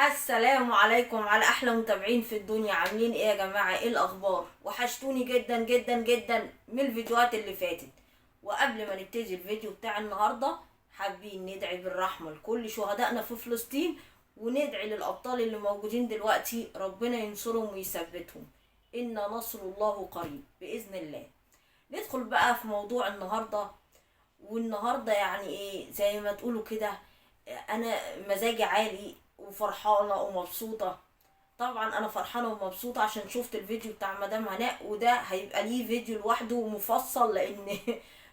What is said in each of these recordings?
السلام عليكم على احلى متابعين في الدنيا. عاملين ايه يا جماعه؟ ايه الاخبار؟ وحشتوني جدا جدا جدا من الفيديوهات اللي فاتت. وقبل ما نبتدي الفيديو بتاع النهارده، حابين ندعي بالرحمه لكل شهدائنا في فلسطين، وندعي للابطال اللي موجودين دلوقتي ربنا ينصرهم ويثبتهم. ان نصر الله قريب باذن الله. ندخل بقى في موضوع النهارده. والنهارده يعني ايه زي ما تقولوا كده، انا مزاجي عالي وفرحانه ومبسوطه. طبعا انا فرحانه ومبسوطه عشان شفت الفيديو بتاع مدام هناء، وده هيبقى ليه فيديو لوحده مفصل لان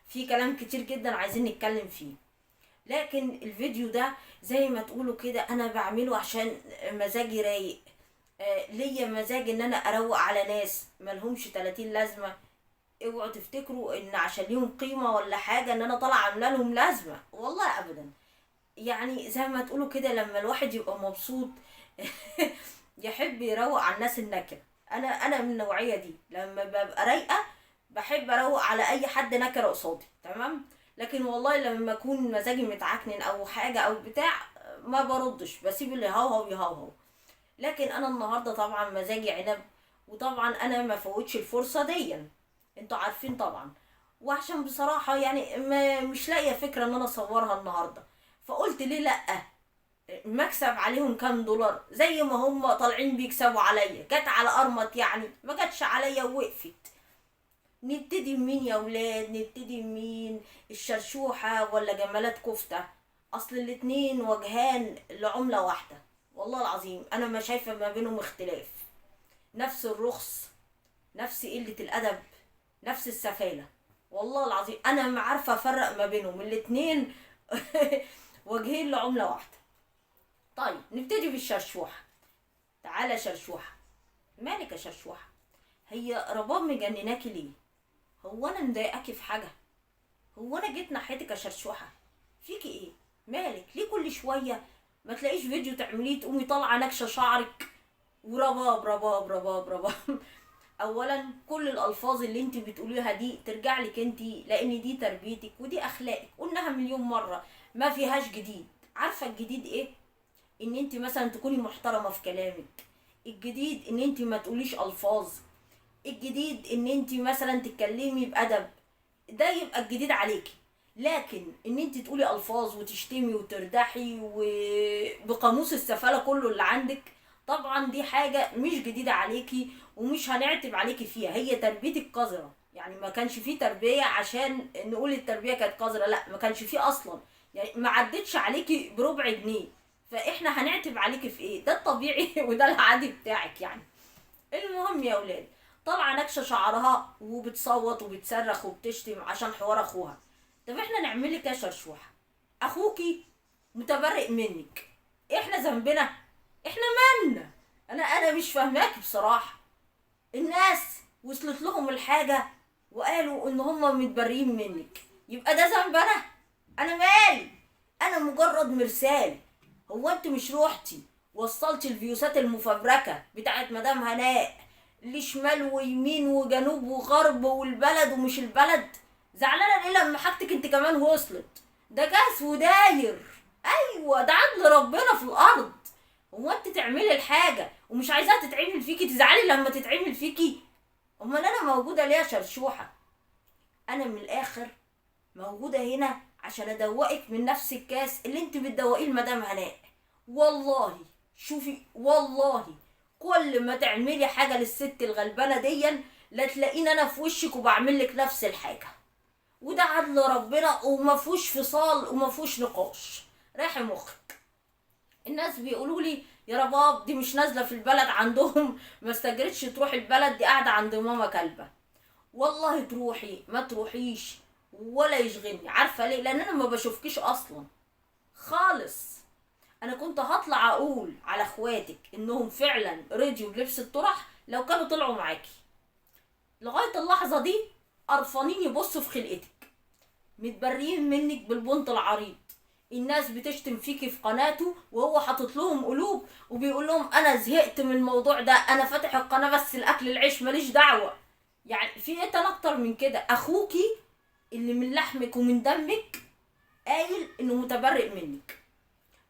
في كلام كتير جدا عايزين نتكلم فيه. لكن الفيديو ده زي ما تقولوا كده انا بعمله عشان مزاجي رايق. ليا مزاج ان انا اروق على ناس ملهمش 30 لازمه. اوعوا تفتكروا ان عشان ليهم قيمه ولا حاجه ان انا طالعه عامله لهم لازمه، والله ابدا. يعني زي ما تقولوا كده لما الواحد يبقى مبسوط يحب يروق على الناس النكره. انا من النوعيه دي، لما ببقى رايقه بحب اروق على اي حد نكره قصادي، تمام. لكن والله لما اكون مزاجي متعكنن او حاجه او بتاع ما بردش، بسيب اللي يهوهو يهوهو. لكن انا النهارده طبعا مزاجي عنب، وطبعا انا ما فوتش الفرصه دي، انتوا عارفين طبعا. وعشان بصراحه يعني ما مش لاقيه فكره ان انا اصورها النهارده، فقلت ليه لا. مكسب عليهم كام دولار زي ما هم طالعين بيكسبوا عليا، جت على ارمط يعني ما جاتش عليا ووقفت. نبتدي بمين يا ولاد؟ نبتدي بمين؟ الشرشوحة ولا جمالات كفتة؟ اصل الاتنين وجهان لعملة واحدة. والله العظيم انا ما شايفة ما بينهم اختلاف. نفس الرخص، نفس قلة الادب، نفس السفالة. والله العظيم انا ما عارفة افرق ما بينهم الاتنين. وجهين لعملة واحدة. طيب نبتدي بالشرشوحة. تعالى شرشوحة، مالك يا شرشوحة؟ هي رباب مجنناكي ليه؟ هو انا مضايقاكي في حاجة؟ هو انا جيت ناحيتك يا شرشوحة؟ فيكي ايه؟ مالك ليه كل شوية ما تلاقيش فيديو تعمليه تقومي طالعة نكشة شعرك ورباب رباب رباب رباب؟ اولا كل الالفاظ اللي انت بتقوليها دي ترجع لك انت، لان دي تربيتك ودي اخلاقك، قلناها مليون مرة. ما فيهاش جديد. عارفة الجديد ايه؟ ان انت مثلا تكوني محترمه في كلامك. الجديد ان انت ما تقوليش الفاظ. الجديد ان انت مثلا تتكلمي بادب. ده يبقى الجديد عليكي. لكن ان انت تقولي الفاظ وتشتمي وتردحي وبقاموس السفاله كله اللي عندك، طبعا دي حاجه مش جديده عليكي ومش هنعتب عليكي فيها. هي تربيتك قذره، يعني ما كانش فيه تربيه عشان نقول التربيه كانت قذره، لا ما كانش فيه اصلا. يعني ما عدتش عليكي بربع جنيه، فاحنا هنعتب عليكي في ايه؟ ده الطبيعي وده العادي بتاعك يعني. المهم يا ولاد، طالعه نكشه شعرها وبتصوت وبتصرخ وبتشتم عشان حوار اخوها. طب احنا نعمل لك يا شرشوحه؟ اخوكي متبرئ منك، احنا ذنبنا؟ احنا مالنا؟ انا مش فاهماكي بصراحه. الناس وصلت لهم الحاجه وقالوا ان هم متبرئين منك، يبقى ده ذنب انا مالي؟ انا مجرد مرسال. هو انت مش روحتي وصلتي الفيوسات المفبركه بتاعت مدام هناء لشمال ويمين وجنوب وغرب والبلد ومش البلد؟ زعلانه ليه لما حاجتك انت كمان وصلت؟ ده كاس وداير. ايوه ده عدل ربنا في الارض. هو انت تعملي الحاجه ومش عايزاها تتعمل فيكي تزعلي لما تتعمل فيكي؟ امال انا موجوده ليه يا شرشوحه؟ انا من الاخر موجوده هنا عشان ادوقك من نفس الكاس اللي انت بتدوقيه لمدام هناء. والله شوفي، والله كل ما تعملي حاجه للست الغلبانه ديا لا تلاقيني انا في وشك وبعمل لك نفس الحاجه. وده عدل ربنا وما فيهوش فصال وما فيهوش نقاش. راحي مخك. الناس بيقولوا لي يا رباب دي مش نازله في البلد عندهم، ما استجرتش تروح البلد، دي قاعده عند ماما كلبه. والله تروحي ما تروحيش ولا يشغلني. عارفه ليه؟ لان انا ما بشوفكيش اصلا خالص. انا كنت هطلع اقول على اخواتك انهم فعلا رضيوا بلبس الطرح لو كانوا طلعوا معاكي. لغايه اللحظه دي قرفانين يبصوا في خلقتك، متبريين منك بالبنط العريض. الناس بتشتم فيكي في قناته وهو حاطط لهم قلوب وبيقول لهم انا زهقت من الموضوع ده، انا فاتح القناه بس الاكل العيش ماليش دعوه. يعني في ايه تاني اكتر من كده؟ اخوكي اللي من لحمك ومن دمك قايل انه متبرئ منك.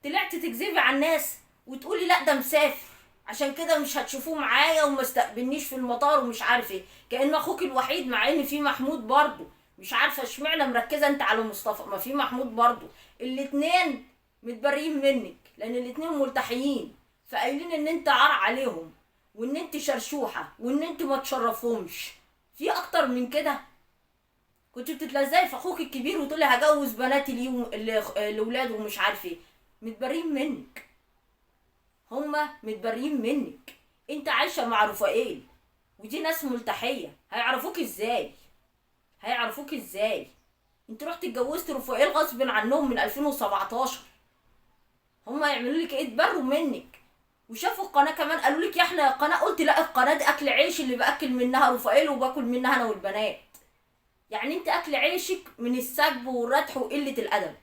طلعت تكذبي على الناس وتقولي لا ده مسافر عشان كده مش هتشوفوه معايا وما استقبلنيش في المطار ومش عارف ايه، كأن اخوك الوحيد، مع ان في محمود برضه. مش عارفه اشمعنى مركزه انت على مصطفى، ما في محمود برضه. الاتنين متبريين منك لان الاتنين ملتحيين، فقايلين ان انت عار عليهم وان انت شرشوحه وان انت ما تشرفهمش. في اكتر من كده؟ كنت بتتلزقي في اخوك الكبير وتقولي هجوز بناتي لاولاده ومش عارف ايه. متبريين منك، هما متبريين منك. انت عايشه مع رفائيل ودي ناس ملتحيه، هيعرفوك ازاي؟ هيعرفوك ازاي؟ انت رحت اتجوزت رفائيل غصب عنهم من 2017. هما يعملوا لك ايه؟ اتبروا منك وشافوا القناه كمان قالوا لك يا احنا يا قناه، قلت لا، القناه دي اكل عيش اللي باكل منها رفائيل وباكل منها انا والبنات. يعني انت اكل عيشك من السب والردح وقله الادب.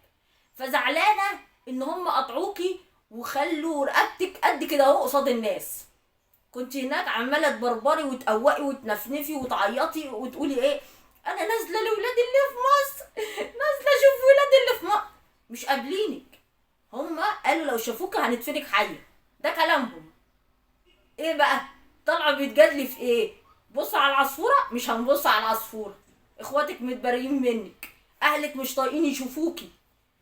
فزعلانه ان هم قطعوكي وخلوا رقبتك قد كده اهو قصاد الناس. كنت هناك عماله تبربري وتقوقي وتنفنفي وتعيطي وتقولي ايه، انا نازله لاولاد اللي في مصر، نازله اشوف ولاد اللي في مصر. مش قابلينك. هم قالوا لو شافوك هندفنك حيه، ده كلامهم. ايه بقى؟ طالعه بيتجادلي في ايه؟ بص على العصفوره، مش هنبص على العصفوره. اخواتك متبريين منك، اهلك مش طايقين يشوفوكي،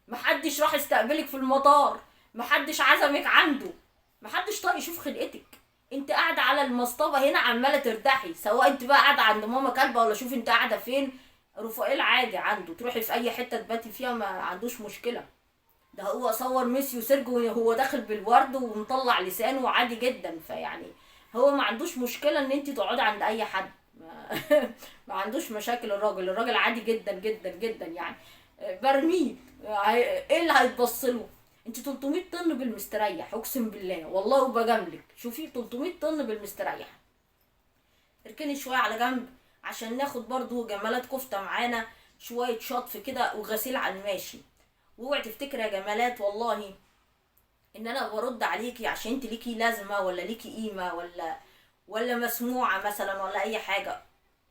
محدش راح يستقبلك في المطار، محدش عزمك عنده، محدش طايق يشوف خلقتك. انت قاعده على المصطبه هنا عماله ترتاحي، سواء انت بقى قاعده عند ماما كلبه ولا شوف انت قاعده فين. رفائيل عادي عنده، تروحي في اي حته تباتي فيها ما عندوش مشكله. ده هو صور ميسي وسيرجو وهو داخل بالورد ومطلع لسانه وعادي جدا. فيعني هو ما عندوش مشكله ان انت تقعدي عند اي حد. ما عندوش مشاكل. الراجل عادي جدا جدا جدا يعني. برميل، ايه اللي هيتبصله؟ انت 300 طن بالمستريح، اقسم بالله والله وبجاملك. شوفي 300 طن بالمستريح. اركني شويه على جنب عشان ناخد برضو جمالات كفته معانا، شويه شطف كده وغسيل على الماشي. واوعي تفتكري يا جمالات والله ان انا برد عليكي عشان انت ليكي لازمه ولا ليكي قيمه ولا مسموعه مثلا ولا اي حاجه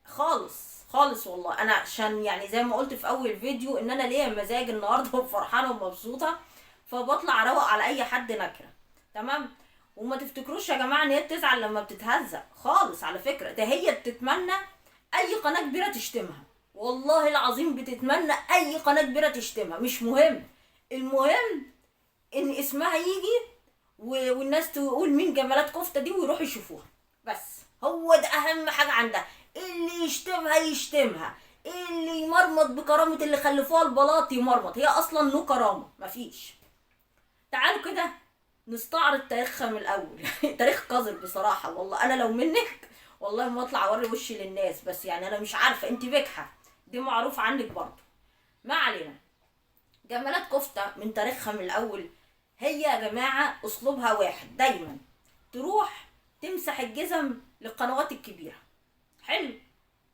خالص خالص. والله انا عشان يعني زي ما قلت في اول فيديو ان انا ليا مزاج النهارده وفرحانه ومبسوطه، فبطلع اروق على اي حد نكره. تمام. وما تفتكروش يا جماعه ان هي بتزعل لما بتتهزق خالص، على فكره ده هي بتتمنى اي قناه كبيره تشتمها. والله العظيم بتتمنى اي قناه كبيره تشتمها، مش مهم. المهم ان اسمها يجي والناس تقول مين جمالات كفته دي ويروحوا يشوفوها. بس هو ده اهم حاجه عندها. اللي يشتمها يشتمها، اللي يمرمط بكرامه اللي خلفوها البلاط يمرمط. هي اصلا له كرامه مفيش. تعالوا كده نستعرض تاريخها من الاول. تاريخ قذر بصراحه. والله انا لو منك والله ما اطلع اوري وشي للناس، بس يعني انا مش عارفه انت بجحه دي معروف عنك برضه. ما علينا. جمالات كفته من تاريخها من الاول، هي يا جماعه اسلوبها واحد دايما، تروح تمسح الجزم للقنوات الكبيره. حلو.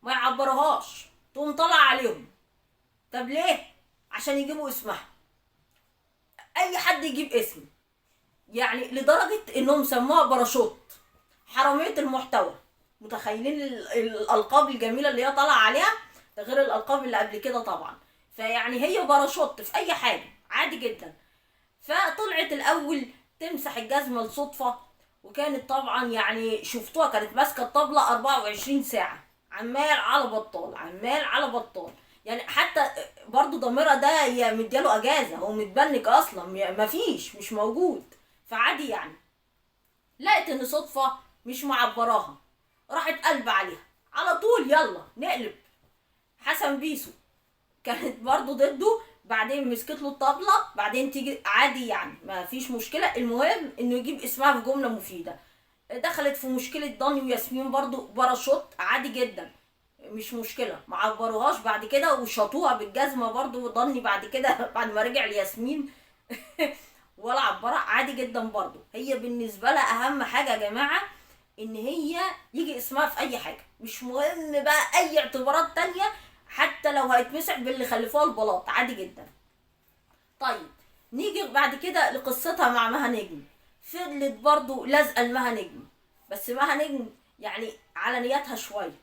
ما يعبرهاش، تقوم طالع عليهم. طب ليه؟ عشان يجيبوا اسمها. اي حد يجيب اسم. يعني لدرجه انهم سموها باراشوت، حراميه المحتوى. متخيلين الالقاب الجميله اللي هي طالعه عليها؟ ده غير الالقاب اللي قبل كده طبعا. فيعني هي باراشوت في اي حاجه عادي جدا. فطلعت الاول تمسح الجزمه لصدفه، وكانت طبعا يعني شفتوها كانت ماسكه الطبله 24 ساعه، عمال على بطال عمال على بطال. يعني حتى برضو ضميرها ده هي مدياله اجازه، هو متبنك اصلا مفيش، مش موجود. فعادي يعني. لقيت ان صدفه مش معبراها، راحت قلب عليها على طول. يلا نقلب. حسن بيسو كانت برضو ضده، بعدين مسكت له الطبلة، بعدين تيجي عادي يعني ما فيش مشكلة. المهم انه يجيب اسمها في جملة مفيدة. دخلت في مشكلة ضاني وياسمين برضو باراشوت عادي جدا، مش مشكلة. ما عبروهاش بعد كده وشطوها بالجزمة برضو ضاني بعد كده بعد ما رجع لياسمين. ولا عبرها عادي جدا برضو. هي بالنسبة لها اهم حاجة يا جماعة ان هي يجي اسمها في اي حاجة، مش مهم بقى اي اعتبارات تانية، حتى لو هيتمسح باللي خلفوها البلاط عادي جدا. طيب نيجي بعد كده لقصتها مع مها نجم. فضلت برضو لازقه لمها نجم، بس مها نجم يعني على نياتها شويه.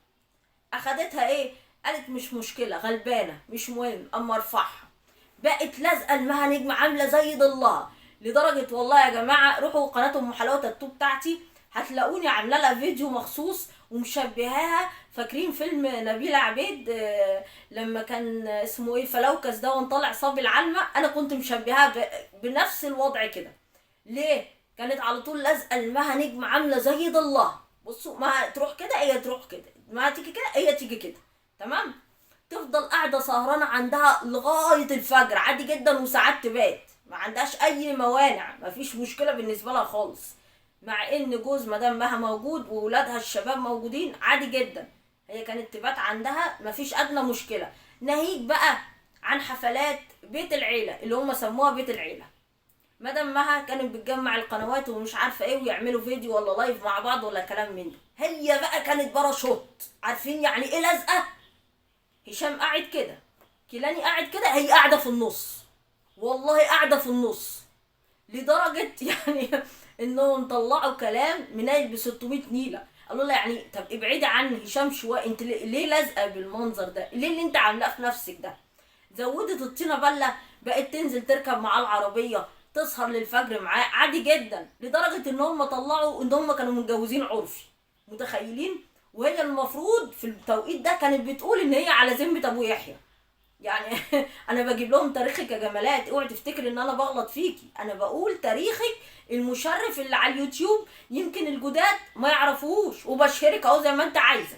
اخدتها ايه؟ قالت مش مشكله، غلبانه مش مهم اما ارفعها. بقت لازقه لمها نجم عامله زي ضلها. لدرجه والله يا جماعه روحوا قناه ام حلاوه التو بتاعتي، هتلاقوني عامله لها فيديو مخصوص ومشبهاها. فاكرين فيلم نبيلة عبيد لما كان اسمه ايه فلوكس ده وطالع صبي العلمة؟ انا كنت مشبهاها بنفس الوضع كده. ليه؟ كانت على طول لازقه المها نجم عامله زي الله. بصوا، ما تروح كده هي تروح كده، ما تيجي كده هي تيجي كده. تمام. تفضل قاعده سهرانه عندها لغايه الفجر عادي جدا، وساعات تبات، ما عندهاش اي موانع، ما فيش مشكله بالنسبه لها خالص. مع ان جوز مدام مها موجود وولادها الشباب موجودين عادي جدا، هي كانت تبات عندها ما فيش ادنى مشكله. ناهيك بقى عن حفلات بيت العيله اللي هم سموها بيت العيله. مدام مها كانت بتجمع القنوات ومش عارفه ايه، ويعملوا فيديو ولا لايف مع بعض ولا كلام من ده. هي بقى كانت باراشوت. عارفين يعني ايه لازقه؟ هشام قاعد كده، كيلاني قاعد كده، هي قاعده في النص. والله قاعده في النص. لدرجه يعني انهم طلعوا كلام منايل ب 600 نيله. قالوا لها يعني طب ابعدي عن هشام شويه، انت ليه لازقه بالمنظر ده؟ ليه اللي انت عاملاه في نفسك ده؟ زودت الطينه بله، بقت تنزل تركب معاه العربيه، تسهر للفجر معاه عادي جدا. لدرجه ان هم طلعوا ان هم كانوا متجوزين عرفي. متخيلين؟ وهي المفروض في التوقيت ده كانت بتقول ان هي على ذمه ابو يحيى. يعني انا بجيب لهم تاريخك يا جمالات، اوعي تفتكر ان انا بغلط فيكي، انا بقول تاريخك المشرف اللي على اليوتيوب، يمكن الجداد ما يعرفوش، وبشهرك اهو زي ما انت عايزه.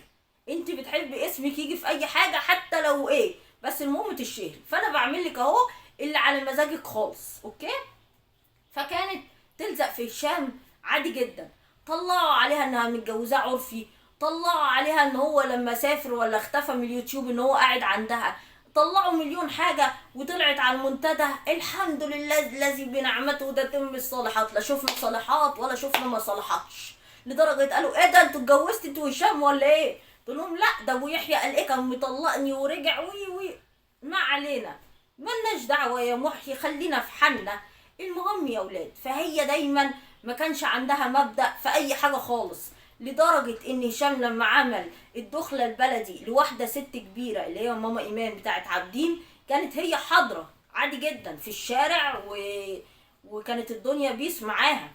انت بتحبي اسمك يجي في اي حاجه حتى لو ايه، بس المهم تشهري، فانا بعمل لك اهو اللي على مزاجك خالص. اوكي. فكانت تلزق في هشام عادي جدا. طلعوا عليها انها متجوزاه عرفي، طلعوا عليها ان هو لما سافر ولا اختفى من اليوتيوب ان هو قاعد عندها، طلعوا مليون حاجة. وطلعت على المنتدى الحمد لله الذي بنعمته تتم الصالحات، لا شفنا صالحات ولا شفنا ما صالحاتش. لدرجة قالوا ايه ده انتوا اتجوزتوا انتوا هشام ولا ايه؟ قلت لهم لا، ده ابو يحيى قال ايه كان مطلقني ورجع وي وي. ما علينا، ملناش دعوة يا محي، خلينا في حالنا. المهم يا ولاد، فهي دايما ما كانش عندها مبدأ في اي حاجة خالص. لدرجة ان هشام لما عمل الدخلة البلدي لواحدة ست كبيرة اللي هي ماما ايمان بتاعت عابدين، كانت هي حاضرة عادي جدا في الشارع وكانت الدنيا بيس معاها.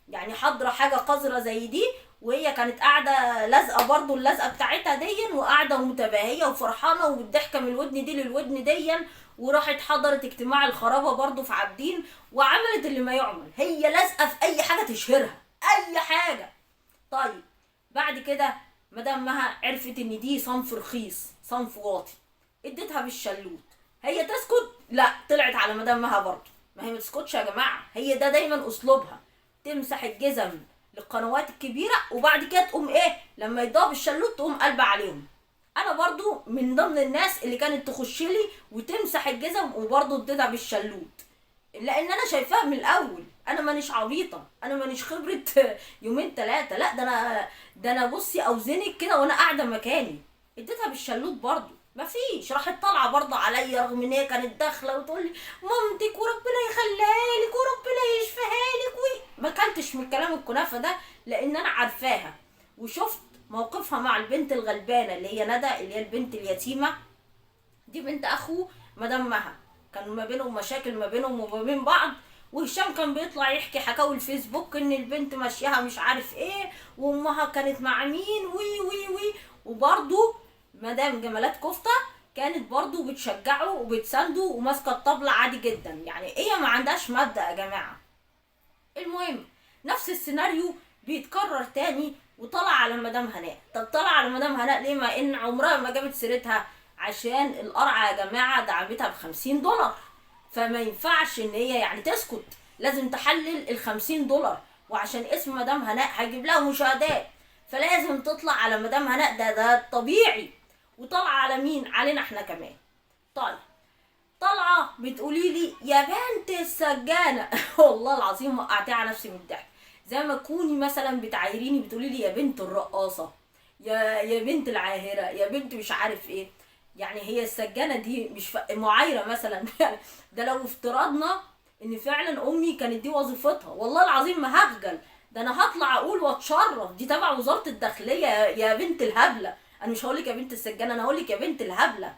يعني حاضرة حاجة قذرة زي دي، وهي كانت قاعدة لازقة برضو اللزقة بتاعتها دي، وقاعدة متباهية وفرحانة وبالضحكة من الودن دي للودن دي. وراحت حضرت اجتماع الخرابة برضو في عابدين، وعملت اللي ما يعمل. هي لازقة في اي حاجة تشهرها، اي حاجة. طيب بعد كده مدام مها عرفت ان دي صنف رخيص، صنف واطي، اديتها بالشلوت. هي تسكت؟ لا، طلعت على مدام مها برضه. ما هي ما تسكتش يا جماعه، هي ده دايما اسلوبها، تمسح الجزم للقنوات الكبيره، وبعد كده تقوم ايه لما يضرب الشلوت تقوم قلبه عليهم. انا برضو من ضمن الناس اللي كانت تخش لي وتمسح الجزم وبرضو اديتها بالشلوت، لان انا شايفاها من الاول. انا مانيش عبيطه، انا مانيش خبره يومين ثلاثه، لا ده انا بصي اوزنك كده وانا قاعده مكاني. اديتها بالشلوت برضو مفيش، راحت طالعه برضه عليا رغم ان هي كانت داخله وتقول لي مامتك وربنا يخليها لك وربنا يشفيها لك ما كنتش من كلام الكنافه ده، لان انا عارفاها وشفت موقفها مع البنت الغلبانه اللي هي ندى، اللي هي البنت اليتيمه دي، بنت اخو مدام مها. كان ما بينهم مشاكل ما بينهم وما بين بعض، وهشام كان بيطلع يحكي حكاوي الفيسبوك ان البنت ماشيها مش عارف ايه، وامها كانت مع مين وي وي وي. وبرضه مدام جمالات كفته كانت برضه بتشجعه وبتسانده وماسكه الطبله عادي جدا. يعني هي ما عندهاش مبدأ يا جماعه. المهم نفس السيناريو بيتكرر تاني، وطلع على مدام هناء. طب طلع على مدام هناء ليه مع ان عمرها ما جابت سيرتها؟ عشان القرعه يا جماعه دعمتها ب$50، فما ينفعش ان هي يعني تسكت، لازم تحلل ال$50، وعشان اسم مدام هناء هيجيب لها مشاهدات، فلازم تطلع على مدام هناء، ده طبيعي. وطلع على مين؟ علينا احنا كمان. طيب طالعه بتقولي لي يا بنت السجانه والله العظيم وقعتي على نفسي من الضحك. زي ما تكوني مثلا بتعايريني بتقولي لي يا بنت الرقاصه، يا بنت العاهره، يا بنت مش عارف ايه. يعني هي السجانه دي مش معايره مثلا يعني ده لو افترضنا ان فعلا امي كانت دي وظيفتها، والله العظيم ما هخجل، ده انا هطلع اقول واتشرف دي تبع وزاره الداخليه. يا بنت الهبله، انا مش هقولك يا بنت السجانه، انا هقولك يا بنت الهبله.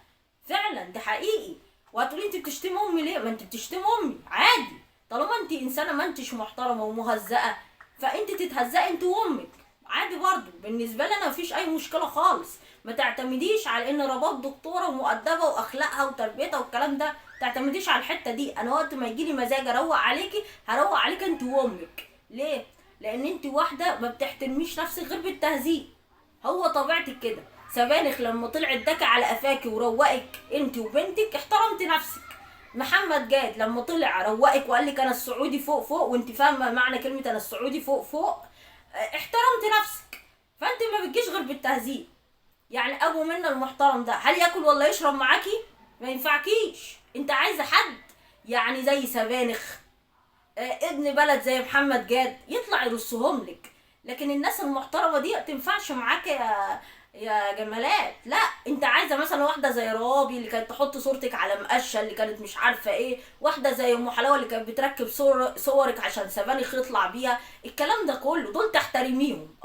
فعلا ده حقيقي. وهتقولي انت بتشتمي امي ليه؟ ما انت بتشتمي امي عادي، طالما انت انسانه ما انتش محترمه ومهزأه، فانت تتهزقي انت وامك عادي برضو. بالنسبه لي انا مفيش اي مشكله خالص. ما تعتمديش على ان رباب دكتوره ومؤدبه واخلاقها وتربيتها والكلام ده، تعتمديش على الحته دي. انا وقت ما يجيلي مزاج اروق عليكي هروق عليك انت وامك. ليه؟ لان انت واحده ما بتحترميش نفسك غير بالتهزيق. هو طبيعتك كده. سبانخ لما طلعت دكا على قفاكي وروقك انت وبنتك احترمت نفسك. محمد جاد لما طلع روقك وقال لك انا السعودي فوق فوق، وانت فاهمه معنى كلمه انا السعودي فوق فوق، احترمت نفسك. فانت ما بتجيش غير بالتهذيب. يعني ابو منا المحترم ده هل ياكل ولا يشرب معاكي؟ ما ينفعكيش. انت عايزه حد يعني زي سبانخ، ابن بلد زي محمد جاد يطلع يرصهم لك. لكن الناس المحترمه دي ما تنفعش معاك يا جمالات. لا، انت عايزه مثلا واحده زي رابي اللي كانت تحط صورتك على مقشه، اللي كانت مش عارفه ايه، واحده زي ام حلاوه اللي كانت بتركب صورك عشان سبانخ يطلع بيها. الكلام ده كله دول تحترميهم.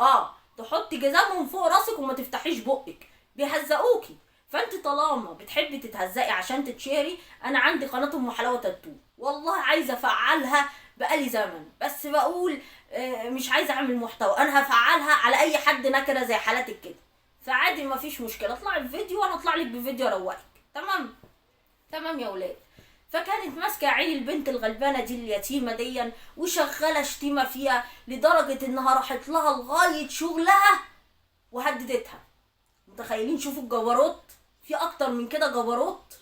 تحطي جزامهم فوق راسك وما تفتحيش بقك، بيهزقوكي. فانت طالما بتحبي تتهزقي عشان تتشهري، انا عندي قناه ام حلاوه تاتو والله عايزه افعلها بقالي زمن، بس بقول مش عايزه اعمل محتوى. انا هفعلها على اي حد نكره زي حالتك كده، فعادي مفيش مشكله. اطلعي بفيديو وانا اطلع لك بفيديو اروقك. تمام تمام يا ولاد. فكانت ماسكه عين البنت الغلبانه دي اليتيمه ديا وشغاله شتيمه فيها، لدرجه انها راحت لها لغايه شغلها وهددتها. متخيلين؟ شوفوا الجبروت، في اكتر من كده جبروت.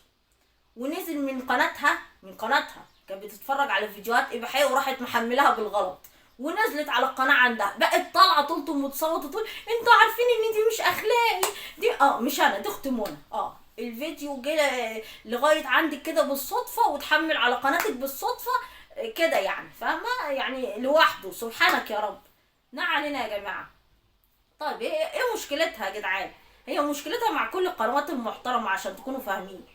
ونزل من قناتها كانت بتتفرج على فيديوهات اباحيه وراحت محملها بالغلط، ونزلت على القناه عندها بقت طالعه تلطم وتصوت وتقول انتوا عارفين ان دي مش اخلاقي. دي مش انا، دي اختي منى. الفيديو جه لغايه عندك كده بالصدفه وتحمل على قناتك بالصدفه كده، يعني فاهمه؟ يعني لوحده. سبحانك يا رب. علينا يا جماعه. طيب ايه مشكلتها يا جدعان؟ هي مشكلتها مع كل القنوات المحترمه عشان تكونوا فاهمين.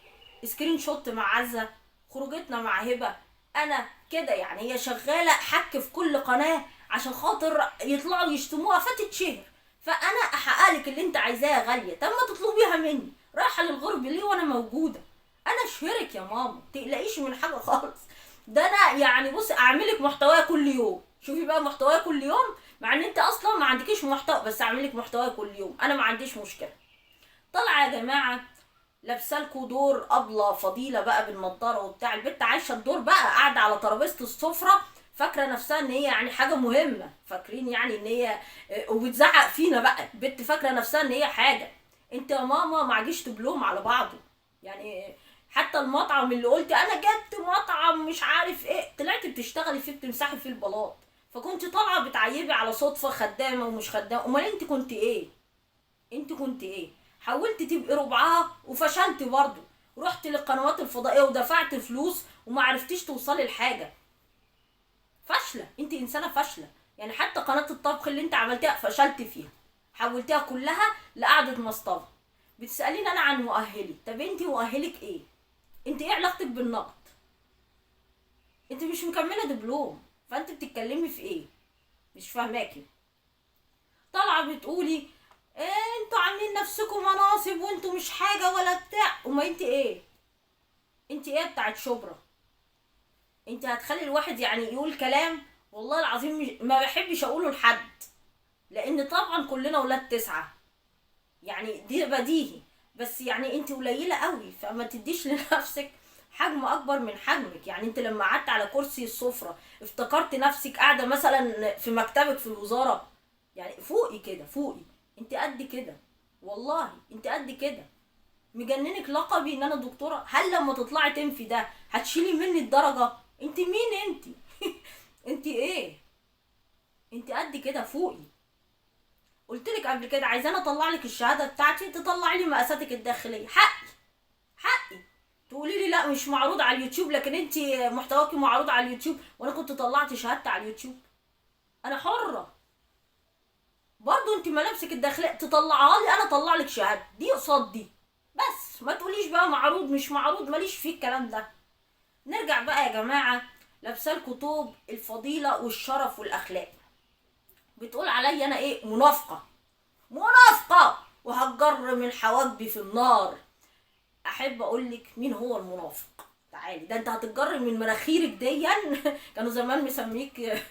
سكرين شوت مع عزه، خروجتنا مع هبه، انا كده. يعني هي شغاله حك في كل قناه عشان خاطر يطلعوا يشتموها فتتشهر. فانا احقق لك اللي انت عايزاه يا غاليه. طب ما تطلبيها مني. رايحه للغرب ليه وانا موجوده؟ انا اشهرك يا ماما، تقلقيش من حاجه خالص. ده انا يعني بص اعملك محتوى كل يوم. شوفي بقى محتوى كل يوم، مع ان انت اصلا ما عندكيش محتوى، بس اعملك محتوى كل يوم، انا ما عنديش مشكله. طالعه يا جماعه لابسالكوا دور ابله فضيله بقى بالنضاره وبتاع. البت عايشه الدور بقى، قاعده على ترابيزه السفره فاكره نفسها ان هي يعني حاجه مهمه. فاكرين يعني ان هي وبتزعق فينا بقى. البت فاكره نفسها ان هي حاجه. انت يا ماما ما عجيش تبلوم على بعضه. يعني حتى المطعم اللي قلت انا جبت مطعم مش عارف ايه، طلعتي بتشتغلي فيه بتمسحي فيه البلاط. فكنت طالعه بتعيبي على صدفه خدامه ومش خدامه. امال انت كنت ايه؟ حاولت تبقي ربعها وفشلت برضه. رحت للقنوات الفضائيه ودفعت فلوس وما عرفتيش توصلي لحاجه. فاشله، انت انسانه فاشله. يعني حتى قناه الطبخ اللي انت عملتها فشلت فيها، حولتها كلها لقعده مصطبه. بتساليني انا عن مؤهلي. طب انت مؤهلك ايه؟ انت ايه علاقتك بالنقد؟ انت مش مكمله دبلوم، فانت بتتكلمي في ايه؟ مش فاهماكي. طالعه بتقولي انتوا عاملين نفسكم مناصب وانتوا مش حاجه ولا بتاع. وما انت ايه؟ انت ايه بتاعت شبرا؟ انت هتخلي الواحد يعني يقول كلام والله العظيم ما بحبش اقوله لحد، لان طبعا كلنا ولاد تسعة، يعني دي بديهي. بس يعني انت قليله قوي، فما تديش لنفسك حجم اكبر من حجمك. يعني انت لما قعدت على كرسي السفره افتكرت نفسك قاعده مثلا في مكتبك في الوزاره. يعني فوقي كده، فوقي. انت قد كده، والله انت قد كده. مجننك لقبي ان انا دكتوره؟ هل لما تطلعي تنفي ده هتشيلي مني الدرجه؟ انت مين انت؟ انت ايه؟ انت قد كده، فوقي. قلت لك قبل كده عايزاني اطلع لك الشهاده بتاعتي تطلعي لي مقاساتك الداخليه. حقي تقولي لي لا مش معروض على اليوتيوب، لكن انت محتواكي معروض على اليوتيوب وانا كنت طلعت شهادتي على اليوتيوب. انا حره. برضو انت ملابسك الداخليه تطلعها لي، انا اطلع لك شهاده دي قصاد دي. بس ما تقوليش بقى معروض مش معروض، ماليش فيه الكلام ده. نرجع بقى يا جماعه. لابسالكوا طوب الفضيله والشرف والاخلاق. بتقول عليا انا ايه؟ منافقه وهتجر من حواجبي في النار. احب اقولك مين هو المنافق. تعالي، ده انت هتتجري من مناخيرك ديا. كانوا زمان مسميك.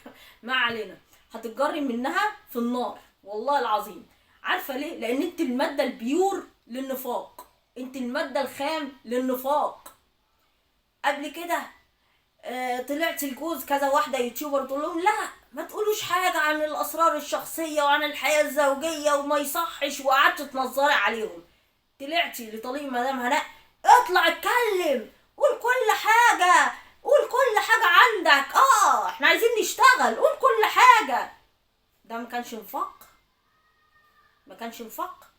ما علينا. هتتجري منها في النار والله العظيم. عارفه ليه؟ لان انت الماده البيور للنفاق، انت الماده الخام للنفاق. قبل كده طلعت الجوز كذا واحده يوتيوبر تقول لهم لا ما تقولوش حاجه عن الاسرار الشخصيه وعن الحياه الزوجيه وما يصحش، وقعدت تنظري عليهم. طلعتي لطليق مدام هناء، اطلع اتكلم، قول كل حاجه، قول كل حاجه عندك، احنا عايزين نشتغل، قول كل حاجه. ده ما كانش نفاق؟ ما كانش نفاق؟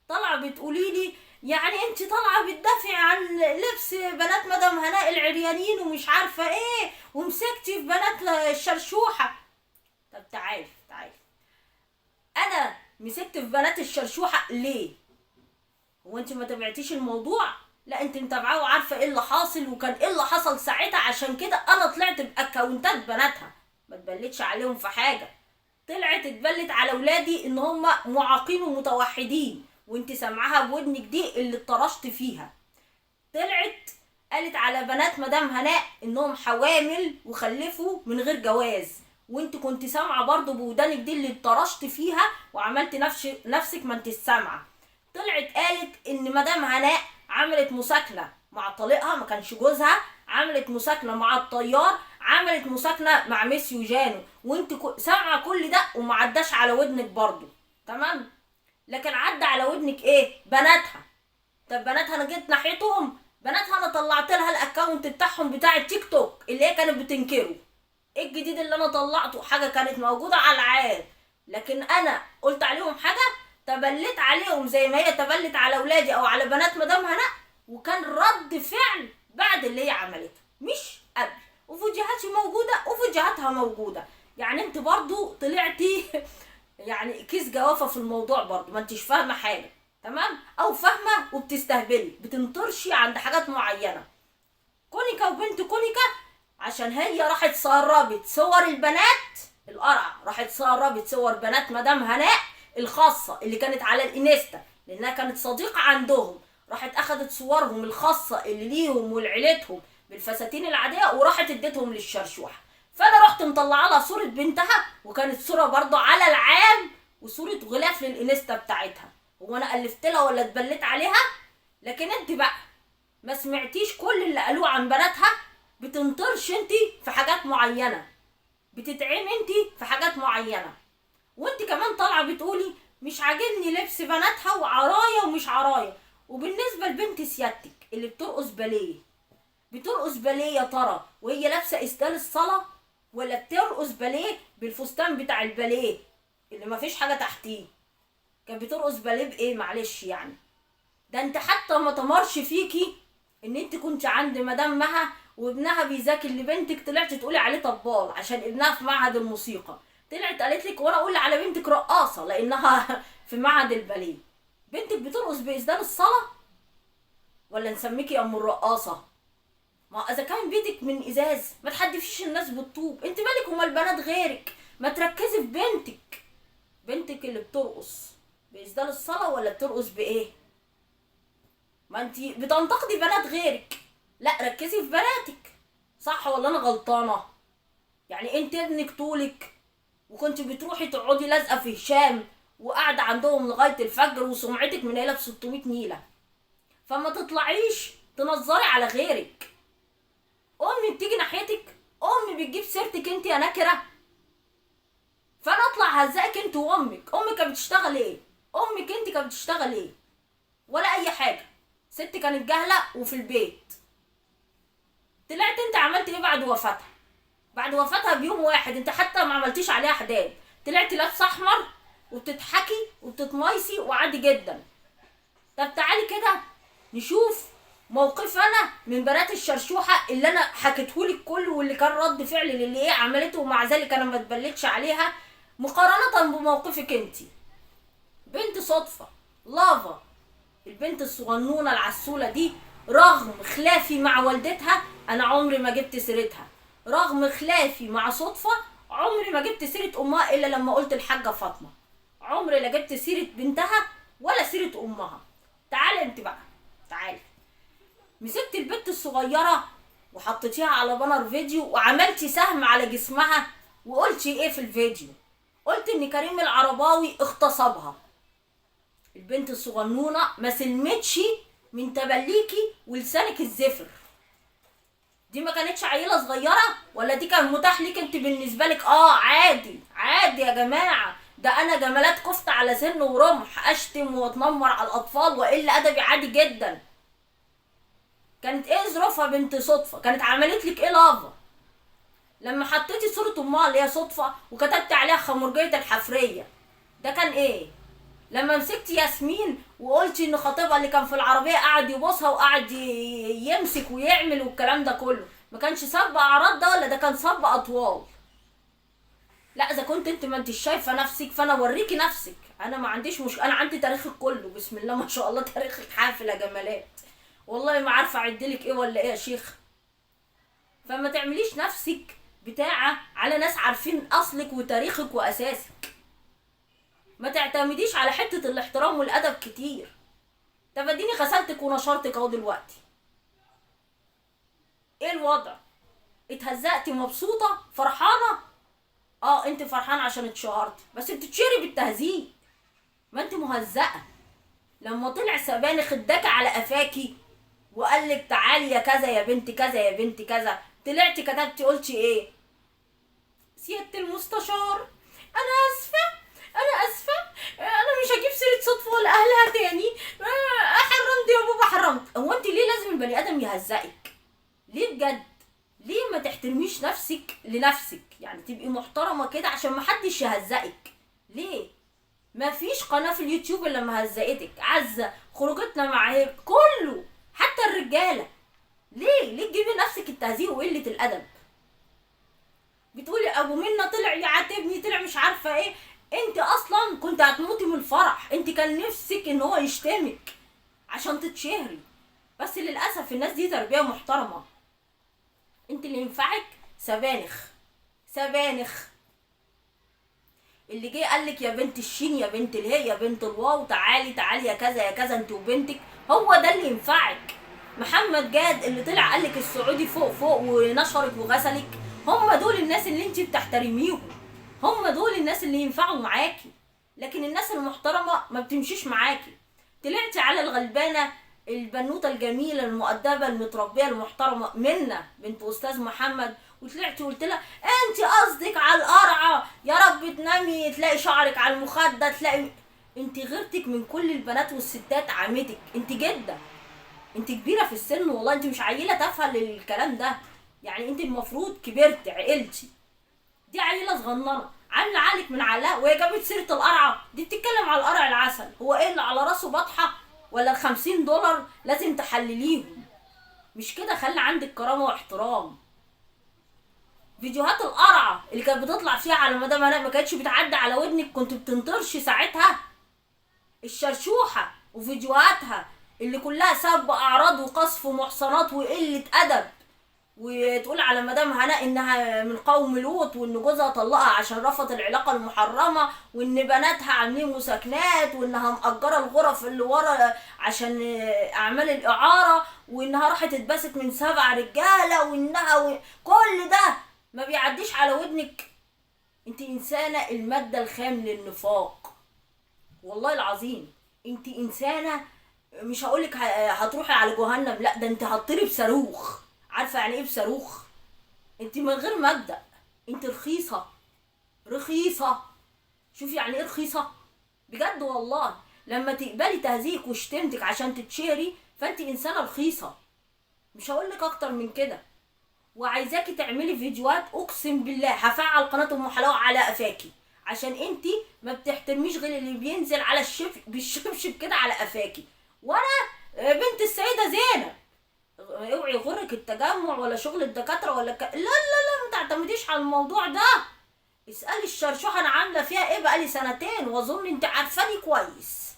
طالعه بتقولي لي يعني انت طالعه بتدافعي عن لبس بنات مدام هناء العريانين ومش عارفه ايه، ومسكتي في بنات الشرشوحه. طب تعالي تعالي، انا مسكت في بنات الشرشوحه ليه؟ هو انت ما تابعتيش الموضوع؟ لا انت متابعاه وعارفه ايه اللي حاصل وكان ايه اللي حصل ساعتها. عشان كده انا طلعت باكونتات بناتها، ما تبلتش عليهم في حاجه. طلعت اتبلت على ولادي ان هم معاقين ومتوحدين، وانت سامعاها بودنك دي اللي اتطرشت فيها. طلعت قالت على بنات مدام هناء انهم حوامل وخلفوا من غير جواز، وانت كنت سامعه برضو بودانك دي اللي اتطرشت فيها وعملت نفسك ما انت سامعه. طلعت قالت ان مدام هناء عملت مساكنه مع طليقها، ما كانش جوزها، عملت مساكنه مع الطيار، عملت مساكنه مع ميسيو جانو، وانت سامعه كل ده وما عداش على ودنك برضو. تمام؟ لكن عدى على ودنك ايه؟ بناتها. طب بناتها انا جيت ناحيتهم؟ بناتها انا طلعت لها الاكونت بتاعهم بتاع التيك توك اللي هي كانت بتنكره. ايه الجديد اللي انا طلعته؟ حاجه كانت موجوده على العاد، لكن انا قلت عليهم حاجه؟ تبلت عليهم زي ما هي تبلت على اولادي او على بنات مدام هناء، وكان رد فعل بعد اللي هي عملته مش قبل. وفيديوهاتي موجوده وفيديوهاتها موجوده. يعني انت برضو طلعتي يعني كيس جوافه في الموضوع برضو، ما انتش فاهمه حاجه. تمام؟ او فاهمه وبتستهبلي، بتنطرشي عند حاجات معينه. كونيكا وبنت كونيكا عشان هي راحت سربت صور البنات القرعه، راحت سربت صور بنات مدام هناء الخاصه اللي كانت على الانستا، لانها كانت صديقه عندهم. راحت اخدت صورهم الخاصه اللي ليهم ولعيلتهم بالفساتين العاديه وراحت اديتهم للشرشوحه. فانا رحت مطلعه لها صوره بنتها، وكانت صوره برضو على العام وصوره غلاف للانستا بتاعتها. هو انا الفت لها ولا اتبلت عليها؟ لكن انت بقى ما سمعتيش كل اللي قالوه عن بناتها. بتنطرش انت في حاجات معينه، بتتعمي انت في حاجات معينه، وانت كمان طالعه بتقولي مش عاجبني لبس بناتها وعرايا ومش عرايا. وبالنسبه لبنت سيادتك اللي بترقص باليه، بترقص باليه يا ترى وهي لابسه اسدال الصلاه، ولا بترقص باليه بالفستان بتاع الباليه اللي مفيش حاجه تحتيه؟ كانت بترقص باليه بايه معلش يعني؟ ده انت حتى ما تمرش فيكي ان انت كنت عند مدام مها وابنها بيذاكر لبنتك، طلعت تقولي عليه طبال عشان ابنها في معهد الموسيقى. طلعت قالت لك وانا اقول على بنتك رقاصه لانها في معهد الباليه. بنتك بترقص باسدال الصلاه ولا نسميكي ام الرقاصه؟ ما اذا كان بيتك من ازاز ما تحدفيش الناس بالطوب. انت مالك وما البنات غيرك؟ ما تركزي في بنتك. بنتك اللي بترقص باسدال الصلاه ولا بترقص بايه؟ ما انت بتنتقدي بنات غيرك. لا ركزي في بناتك. صح ولا انا غلطانه؟ يعني انت ابنك طولك وكنت بتروحي تقعدي لازقه في هشام وقاعده عندهم لغايه الفجر وسمعتك منيله ب 600 نيله، فما تطلعيش تنظري على غيرك. امي بتيجي ناحيتك، امي بتجيب سيرتك انت يا نكره، فانا اطلع هزقك انت وامك. امك كانت بتشتغل ايه؟ امك انت كانت بتشتغل ايه؟ ولا اي حاجه. ست كانت جاهله وفي البيت. طلعت انت عملت ايه بعد وفاتها؟ بعد وفاتها بيوم واحد انت حتى ما عملتيش عليها حداد، طلعتي لابسه احمر وبتضحكي وبتتميسي وعادي جدا. طب تعالي كده نشوف موقف انا من بنات الشرشوحه اللي انا حكيتهولك كله، واللي كان رد فعل للي ايه عملته، ومع ذلك انا ما اتبلتش عليها مقارنه بموقفك انت. بنت صدفه لافا، البنت الصغنونه العسوله دي، رغم خلافي مع والدتها انا عمري ما جبت سيرتها، رغم خلافي مع صدفه عمري ما جبت سيره امها الا لما قلت الحاجه فاطمه. عمري لا جبت سيره بنتها ولا سيره امها. تعالي انت بقى، تعالي. مسكت البنت الصغيره وحطيتيها على بانر فيديو وعملتي سهم على جسمها، وقلتي ايه في الفيديو؟ قلت ان كريم العرباوي اغتصبها. البنت الصغنونه ما سلمتش من تبليكي ولسانك الزفر. دي ما كانتش عيله صغيره؟ ولا دي كان متاح ليك انت بالنسبه لك؟ عادي عادي يا جماعه، ده انا جمالات كفته على سن ورمح، اشتم واتنمر على الاطفال واقل ادبي عادي جدا. كانت ايه ظروفها بنت صدفه؟ كانت عملت لك ايه لافا لما حطيتي صوره امها اللي هي صدفه وكتبت عليها خمرجيه الحفريه؟ ده كان ايه؟ لما مسكتي ياسمين وقلتي ان خطيبها اللي كان في العربيه قعد يبوسها وقعد يمسك ويعمل والكلام ده كله، ما كانش سب اعراض ده ولا ده كان سب اطوال؟ لا اذا كنت انت ما انتش شايفه نفسك فانا اوريكي نفسك، انا ما عنديش مشكله، انا عندي تاريخك كله بسم الله ما شاء الله، تاريخك حافل يا جمالات، والله ما عارفه اعدلك ايه ولا ايه يا شيخ. فما تعمليش نفسك بتاعه على ناس عارفين اصلك وتاريخك واساسك. ما تعتمديش على حته الاحترام والادب كتير. طب اديني غسلتك ونشرتك اهو دلوقتي، ايه الوضع؟ اتهزقتي مبسوطه فرحانه؟ انت فرحانه عشان اتشهرتي، بس بتتشهري بالتهزيق، ما انت مهزقه. لما طلع سبانخ اداك على قفاكي وقال لك تعالي يا كذا يا بنت كذا يا بنت كذا، طلعتي كتبتي قلتي ايه؟ سياده المستشار انا اسفه، انا اسفه، انا مش هجيب سيره صدفه ولا اهلها تاني، حرمت يا بابا حرمت. هو انت ليه لازم البني ادم يهزقك؟ ليه بجد؟ ليه ما تحترميش نفسك لنفسك؟ يعني تبقي محترمه كده عشان ما حدش يهزقك. ليه؟ ما فيش قناه في اليوتيوب الا لما هزقتك. عزه، خروجتنا مع هيك، كله حتى الرجاله. ليه تجيبي نفسك التهزيق وقله الادب؟ بتقولي ابو منى طلع يعاتبني، طلع مش عارفه ايه. انت اصلا كنت هتموتي من الفرح، انت كان نفسك ان هو يشتمك عشان تتشهري، بس للاسف الناس دي تربيه محترمه. انت اللي ينفعك سبانخ، سبانخ. اللي جه قالك يا بنت الشين يا بنت الهي يا بنت الواو تعالي تعالي يا كذا يا كذا انت وبنتك، هو ده اللي ينفعك. محمد جاد اللي طلع قالك السعودي فوق فوق ونشرك وغسلك، هم دول الناس اللي انت بتحترميهم، هم دول الناس اللي ينفعوا معاكي. لكن الناس المحترمه ما بتمشيش معاكي. طلعتي على الغلبانه البنوته الجميله المؤدبه المتربيه المحترمه منى بنت استاذ محمد، وطلعتي قلت لها انت قصدك على القرعه، يا رب تنامي تلاقي شعرك على المخده تلاقي. انت غيرتك من كل البنات والستات عمتك، انت جده، انت كبيره في السن والله، انت مش عيله تافهه للكلام ده. يعني انت المفروض كبرت عقلتي، دي عيله صغننه عامله عقلك من علاء وهي جابت سيره القرعه. دي بتتكلم على القرع العسل، هو ايه اللي على راسه بطحه ولا $50 لازم تحلليهم؟ مش كده، خلي عندك كرامه واحترام. فيديوهات القرعه اللي كانت بتطلع فيها على مدام هناء ما كانتش بتعدي على ودنك؟ كنت بتنطرش ساعتها؟ الشرشوحه وفيديوهاتها اللي كلها سب اعراض وقذف ومحصنات وقله ادب، وتقول على مدام هناء انها من قوم لوط وان جوزها طلقها عشان رفض العلاقه المحرمه، وان بناتها عاملين مساكنات، وانها مأجره الغرف اللي ورا عشان اعمال الاعاره، وانها راحت اتبست من 7 رجاله، كل ده ما بيعديش على ودنك؟ انت انسانه الماده الخام للنفاق، والله العظيم انت انسانه. مش هقولك هتروحي على جهنم، لا ده انت هتطيري بصاروخ. عارفه يعني ايه بصاروخ؟ انت من غير مبدأ، انت رخيصه، رخيصه. شوفي يعني ايه رخيصه بجد والله. لما تقبلي تهزيك وشتمتك عشان تتشهري فانت انسانه رخيصه، مش هقولك اكتر من كده. وعايزاكي تعملي فيديوهات، اقسم بالله هفعل قناه ام حلاوه على قفاكي، عشان انت ما بتحترميش غير اللي بينزل على بالشبشب كده على قفاكي. وانا بنت السيده زينب، اوعي يغرك التجمع ولا شغل الدكاتره ولا لا لا لا، ما تعتمديش على الموضوع ده. اسالي الشرشوحه انا عامله فيها ايه بقالي 2 سنين، واظن انت عارفاني كويس،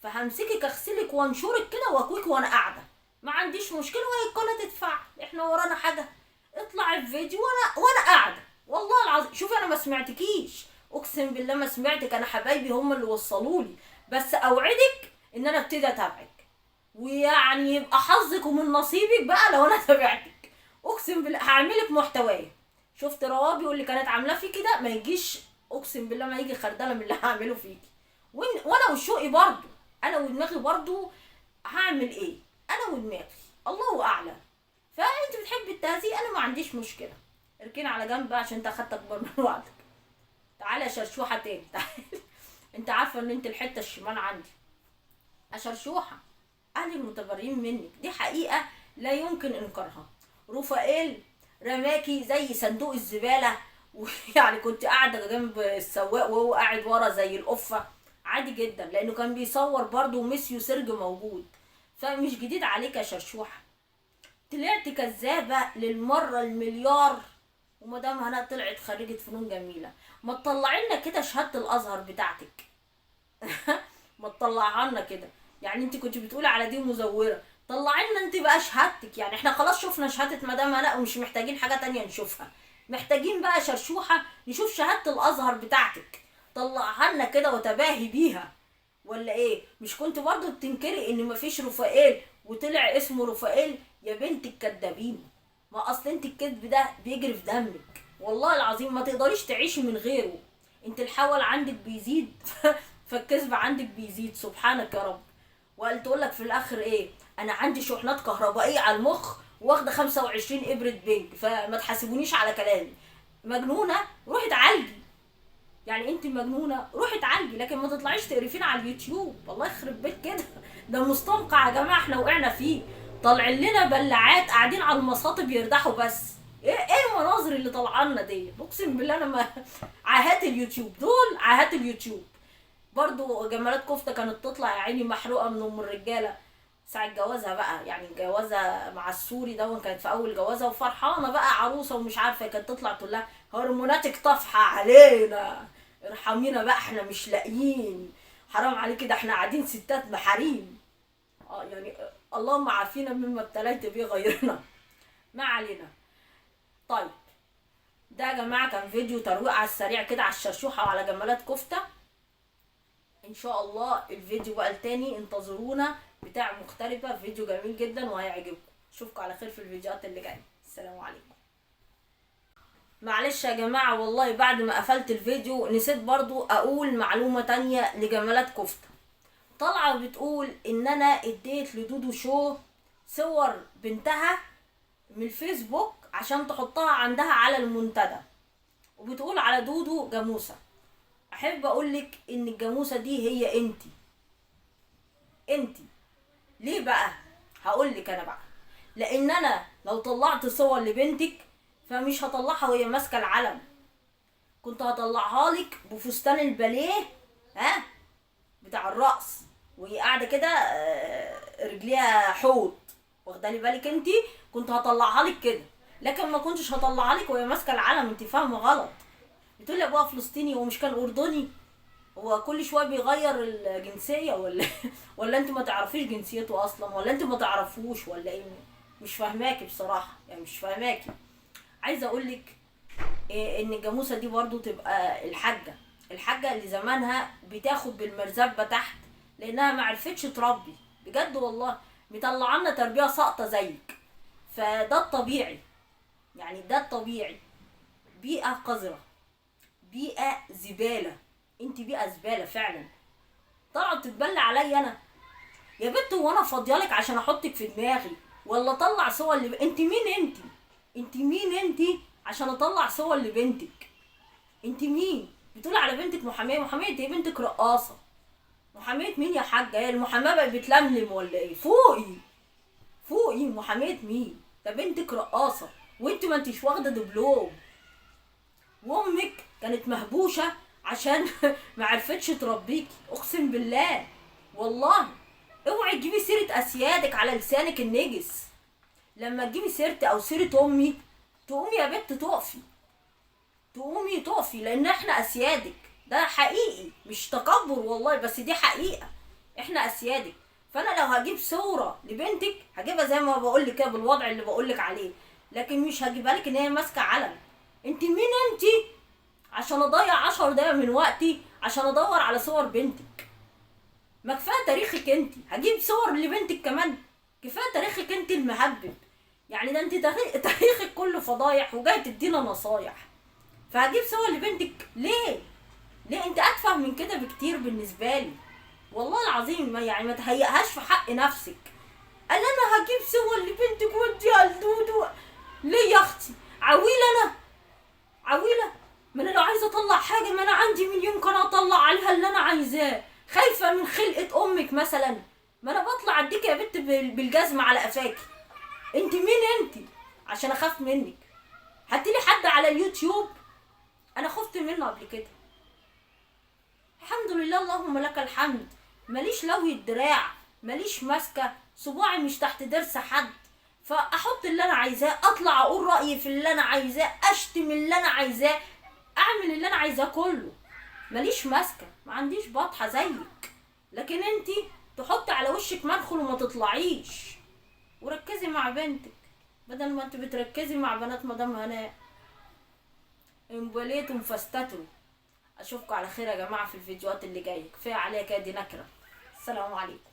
فهمسكك اغسلك وانشرك كده واكويك وانا قاعده، ما عنديش مشكله، وهي القناه تدفع، احنا ورانا حاجه؟ اطلعي في فيديو وانا قاعده، والله العظيم. شوفي انا ما سمعتكيش، اقسم بالله ما سمعتك، انا حبايبي هم اللي وصلولي، بس اوعدك ان انا ابتدي اتابعك، ويعني يبقى حظك ومن نصيبك بقى لو انا تابعتك، اقسم بالله هعملك محتوايا. شفت روابي واللي كانت عاملاه في كده ما يجيش، اقسم بالله ما يجي خردله من اللي هعمله فيكي. وانا وشوقي برضو، انا ودماغي برضو. هعمل ايه؟ انا ودماغي، الله اعلم. فانت بتحبي التهزيق، انا ما عنديش مشكله. اركني على جنب بقى عشان انت اخدت اكبر من وعدك. تعالى يا شرشوحه تاني تعالى. انت عارفه ان انت الحته الشمال عندي يا شرشوحه. اهل المتبرئين منك دي حقيقه لا يمكن انكارها. رفائيل رماكي زي صندوق الزباله ويعني كنت قاعده جنب السواق وهو قاعد ورا زي القفه، عادي جدا لانه كان بيصور برضه وميسيو سيرج موجود. فمش جديد عليك يا شرشوحه. طلعت كذابه للمره المليار. ومدام هنا طلعت خريجه فنون جميله، ما تطلعي لنا كده شهاده الازهر بتاعتك. ما تطلعها لنا كده. يعني انت كنت بتقولي على دي مزوره، طلعي لنا انت بقى شهادتك. يعني احنا خلاص شفنا شهاده مدام هناء ومش محتاجين حاجه تانية نشوفها. محتاجين بقى شرشوحه نشوف شهاده الازهر بتاعتك. طلعها لنا كده وتباهي بيها. ولا ايه؟ مش كنت برضو بتنكري ان مفيش رفائيل وطلع اسمه رفائيل؟ يا بنت الكدابين، ما اصل انت الكذب ده بيجري في دمك. والله العظيم ما تقدريش تعيشي من غيره. انت الحول عندك بيزيد فالكذب عندك بيزيد. سبحانك يا رب. وقال تقول لك في الاخر ايه؟ انا عندي شحنات كهربائيه على المخ واخده 25 ابره بنج، فما تحاسبونيش على كلامي. مجنونه؟ روحي اتعالجي. يعني انت مجنونه؟ روحي اتعالجي، لكن ما تطلعيش تقرفينا على اليوتيوب. الله يخرب بيت كده. ده مستنقع يا جماعه احنا وقعنا فيه. طالعين لنا بلعات قاعدين على المصاطب يردحوا بس. ايه المناظر اللي طالعه لنا دي؟ اقسم بالله انا ما عاهات اليوتيوب دول، عاهات اليوتيوب. برضو جمالات كفته كانت تطلع يا عيني محروقه من ام الرجاله ساعة جوازها بقى. يعني جوازها مع السوري ده كانت في اول جوازها وفرحانه بقى عروسه ومش عارفه، كانت تطلع تقول لها هرموناتك طافحه علينا، ارحمينا بقى احنا مش لاقيين، حرام عليكي ده احنا قاعدين ستات محاريم. يعني اللهم عافينا مما ابتليت به غيرنا. ما علينا. طيب ده يا جماعه كان فيديو ترويق على السريع كده على الشرشوحه وعلى جمالات كفته. ان شاء الله الفيديو بقى التاني انتظرونا، بتاع مختلفة، فيديو جميل جدا وهيعجبكم. اشوفكم على خير في الفيديوهات اللي جايه. السلام عليكم. معلش يا جماعة والله بعد ما قفلت الفيديو نسيت برضو اقول معلومة تانية لجمالات كفتة. طالعة بتقول ان انا اديت لدودو شو صور بنتها من الفيسبوك عشان تحطها عندها على المنتدى، وبتقول على دودو جاموسة. احب اقولك ان الجاموسة دي هي انتي. ليه بقى؟ هقولك انا بقى. لان انا لو طلعت صور لبنتك فمش هطلعها وهي ماسكه العلم، كنت هطلعها لك بفستان الباليه، ها، بتاع الرقص، وهي قاعده كده رجليها حوض، واخدالي بالك انتي؟ كنت هطلعها لك كده، لكن ما كنتش هطلعها لك وهي ماسكه العلم. انت فاهمه غلط. بتقولي ابوها فلسطيني ومش كان اردني؟ هو كل شويه بيغير الجنسيه ولا ولا انت ما تعرفيش جنسيته اصلا، ولا انت ما تعرفوش، ولا ايه؟ مش فاهماكي بصراحه، يعني مش فاهماكي. عايزه اقولك إيه، ان الجاموسه دي برضو تبقى الحاجه اللي زمانها بتاخد بالمرزبه تحت لانها ما عرفتش تربي بجد والله، مطلعنا تربيه ساقطه زيك. فده الطبيعي، يعني ده الطبيعي. بيئه قذره، بيئه زباله، انت بيئه زباله فعلا. طلعت تتبلى عليا انا؟ يا بنت وانا فاضيالك عشان احطك في دماغي ولا اطلع صور انت مين انت مين انت عشان اطلع صور لبنتك؟ انت مين؟ بتقولي على بنتك محاميه؟ محاميه ايه؟ بنتك رقاصه. محاميه مين يا حاجه؟ هي المحاماه بقت بتلملم ولا ايه؟ فوقي محاميه مين؟ ده بنتك رقاصه وانت ما انتش واخده دبلوم، وامك كانت مهبوشه عشان ما عرفتش تربيكي. اقسم بالله والله. اوعي تجيبي سيره اسيادك على لسانك النجس. لما تجيبي سيرتي او سيره امي تقومي يا بنت تقفي لان احنا اسيادك. ده حقيقي مش تكبر والله، بس دي حقيقه، احنا اسيادك. فانا لو هجيب صوره لبنتك هجيبها زي ما بقول لك كده بالوضع اللي بقول لك عليه، لكن مش هجيبها لك ان هي ماسكه علم. انت مين انت عشان اضيع 10 دقايق من وقتي عشان ادور على صور بنتك؟ ما كفايه تاريخك انت، هجيب صور لبنتك كمان؟ كفايه تاريخك انت المهبب. يعني ده انت تاريخك كله فضايح وجاي تدينا نصايح. فهجيب صور لبنتك ليه؟ ليه؟ انت اتفه من كده بكتير بالنسبه لي. والله العظيم ما تهيئهاش في حق نفسك. قال انا هجيب صور لبنتك واديها لدودو. ليه يا اختي؟ عويله؟ عويله؟ ما انا لو عايزه اطلع حاجه، ما انا عندي مليون قناه اطلع عليها اللي انا عايزاه. خايفه من خلقه امك مثلا؟ ما انا بطلع اديك يا بنت بالجزمه على قفاكي. انت مين انت عشان اخاف منك؟ هاتيلي حد على اليوتيوب انا خفت منه قبل كده. الحمد لله اللهم لك الحمد. ماليش لوي الدراع، ماليش ماسكه صباعي مش تحت ضرس حد، فاحط اللي انا عايزاه، اطلع اقول رايي في اللي انا عايزاه، اشتم اللي انا عايزاه، اعمل اللي انا عايزاه كله. ماليش ماسكه، ما عنديش بطحه زيك. لكن انتي تحطي على وشك منخل وما تطلعيش. وركزي مع بنتك بدل ما انت بتركزي مع بنات مدام هناء. انبليتم فاستتروا. اشوفكم على خير يا جماعه في الفيديوهات اللي جايه. كفايه عليا كده، دي نكره. السلام عليكم.